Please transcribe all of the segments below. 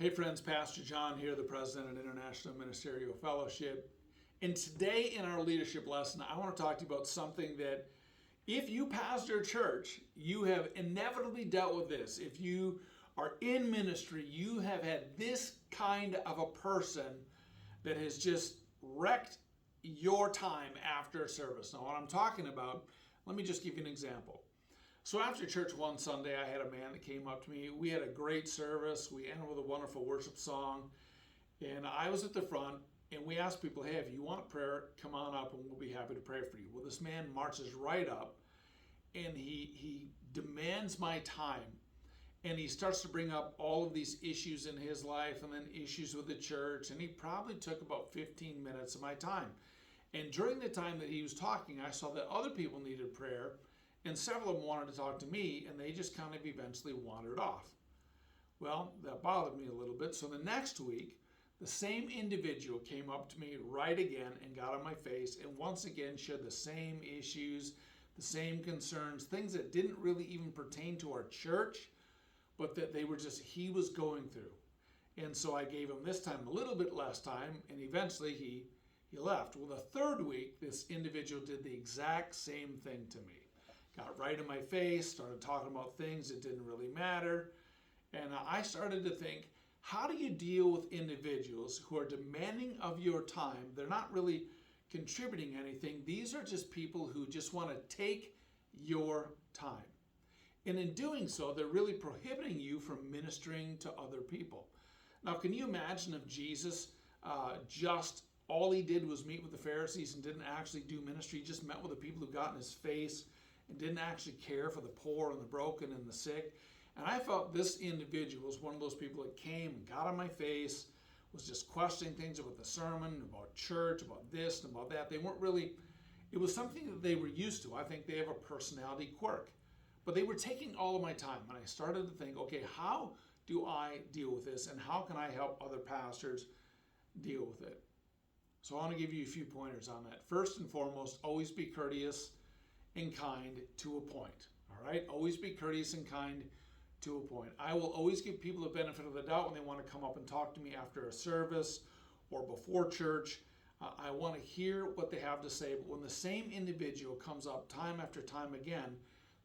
Hey friends, Pastor John here, the President of International Ministerial Fellowship. And today in our leadership lesson, I want to talk to you about something that if you pastor a church, you have inevitably dealt with this. If you are in ministry, you have had this kind of a person that has just wrecked your time after a service. Now, what I'm talking about, let me just give you an example. So after church one Sunday, I had a man that came up to me. We had a great service. We ended with a wonderful worship song. And I was at the front, and we asked people, hey, if you want prayer, come on up and we'll be happy to pray for you. Well, this man marches right up, and he demands my time. And he starts to bring up all of these issues in his life and then issues with the church. And he probably took about 15 minutes of my time. And during the time that he was talking, I saw that other people needed prayer. And several of them wanted to talk to me, and they just kind of eventually wandered off. Well, that bothered me a little bit. So the next week, the same individual came up to me right again and got on my face and once again shared the same issues, the same concerns, things that didn't really even pertain to our church, but that they were just, he was going through. And so I gave him this time a little bit less time, and eventually he left. Well, the third week, this individual did the exact same thing to me. Got right in my face, started talking about things that didn't really matter. And I started to think, how do you deal with individuals who are demanding of your time? They're not really contributing anything. These are just people who just want to take your time. And in doing so, they're really prohibiting you from ministering to other people. Now, can you imagine if Jesus just all he did was meet with the Pharisees and didn't actually do ministry, just met with the people who got in his face and didn't actually care for the poor and the broken and the sick? And I felt this individual was one of those people that came and got on my face, was just questioning things about the sermon, about church, about this and about that. They weren't really, it was something that they were used to. I think they have a personality quirk. But they were taking all of my time. And I started to think, okay, how do I deal with this? And how can I help other pastors deal with it? So I want to give you a few pointers on that. First and foremost, always be courteous and kind to a point. All right? Always be courteous and kind to a point. I will always give people the benefit of the doubt when they want to come up and talk to me after a service or before church. I want to hear what they have to say. But when the same individual comes up time after time again,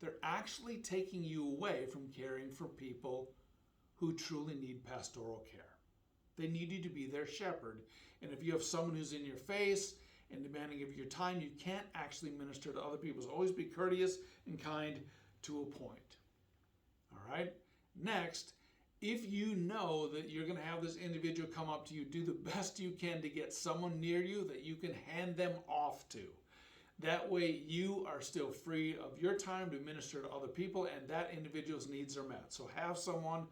they're actually taking you away from caring for people who truly need pastoral care. They need you to be their shepherd. And if you have someone who's in your face and demanding of your time, you can't actually minister to other people. So always be courteous and kind to a point. All right? Next, if you know that you're going to have this individual come up to you, do the best you can to get someone near you that you can hand them off to. That way you are still free of your time to minister to other people and that individual's needs are met. So have someone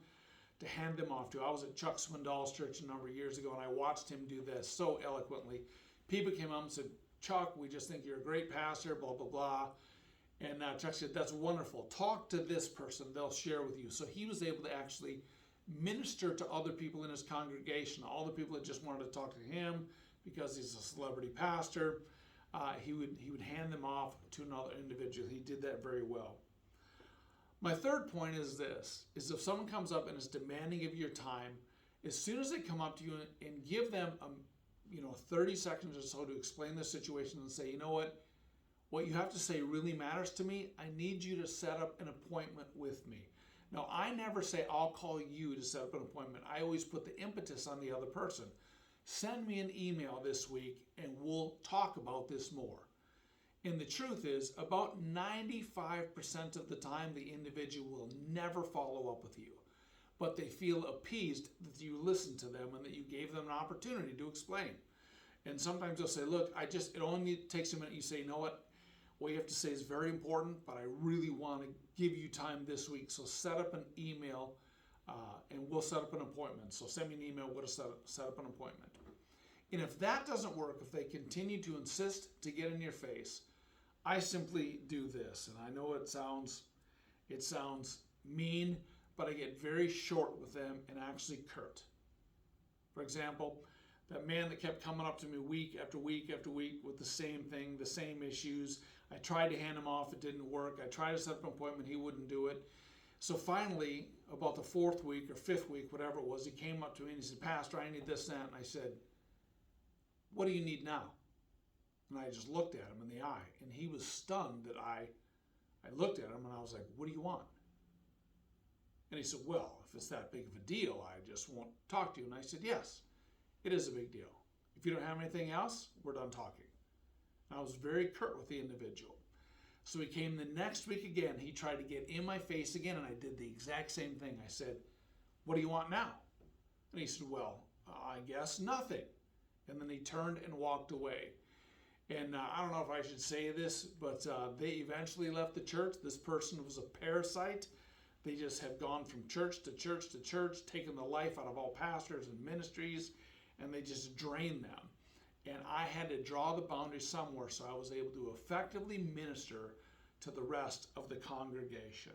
to hand them off to. I was at Chuck Swindoll's church a number of years ago and I watched him do this so eloquently. People came up and said, Chuck, we just think you're a great pastor, blah, blah, blah. And Chuck said, that's wonderful. Talk to this person. They'll share with you. So he was able to actually minister to other people in his congregation. All the people that just wanted to talk to him because he's a celebrity pastor, he would hand them off to another individual. He did that very well. My third point is this, is if someone comes up and is demanding of your time, as soon as they come up to you and give them 30 seconds or so to explain the situation and say, you know what you have to say really matters to me. I need you to set up an appointment with me. Now, I never say I'll call you to set up an appointment. I always put the impetus on the other person. Send me an email this week and we'll talk about this more. And the truth is, about 95% of the time, the individual will never follow up with you. But they feel appeased that you listened to them and that you gave them an opportunity to explain. And sometimes they'll say, look, it only takes a minute. You say, you know what you have to say is very important, but I really want to give you time this week. So set up an email and we'll set up an appointment. So send me an email, we'll set up an appointment. And if that doesn't work, if they continue to insist to get in your face, I simply do this. And I know it sounds mean, but I get very short with them and actually curt. For example, that man that kept coming up to me week after week after week with the same thing, the same issues. I tried to hand him off, it didn't work. I tried to set up an appointment, he wouldn't do it. So finally, about the 4th week or 5th week, whatever it was, he came up to me and he said, Pastor, I need this and that. And I said, what do you need now? And I just looked at him in the eye, and he was stunned that I looked at him, and I was like, what do you want? And he said, well, if it's that big of a deal, I just won't talk to you. And I said, yes, it is a big deal. If you don't have anything else, we're done talking. And I was very curt with the individual. So he came the next week again. He tried to get in my face again, and I did the exact same thing. I said, what do you want now? And he said, well, I guess nothing. And then he turned and walked away. And I don't know if I should say this, but they eventually left the church. This person was a parasite. They just have gone from church to church to church, taken the life out of all pastors and ministries, and they just drained them. And I had to draw the boundary somewhere so I was able to effectively minister to the rest of the congregation.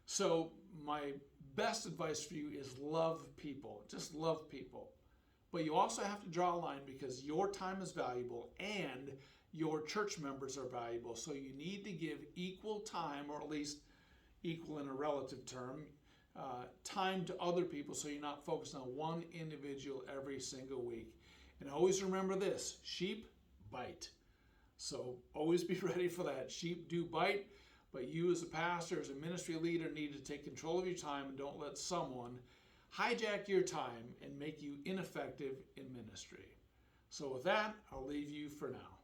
So my best advice for you is love people. Just love people. But you also have to draw a line because your time is valuable and your church members are valuable. So you need to give equal time, or at least equal in a relative term, time to other people so you're not focused on one individual every single week. And always remember this, sheep bite. So always be ready for that. Sheep do bite, but you as a pastor, as a ministry leader, need to take control of your time and don't let someone hijack your time and make you ineffective in ministry. So with that, I'll leave you for now.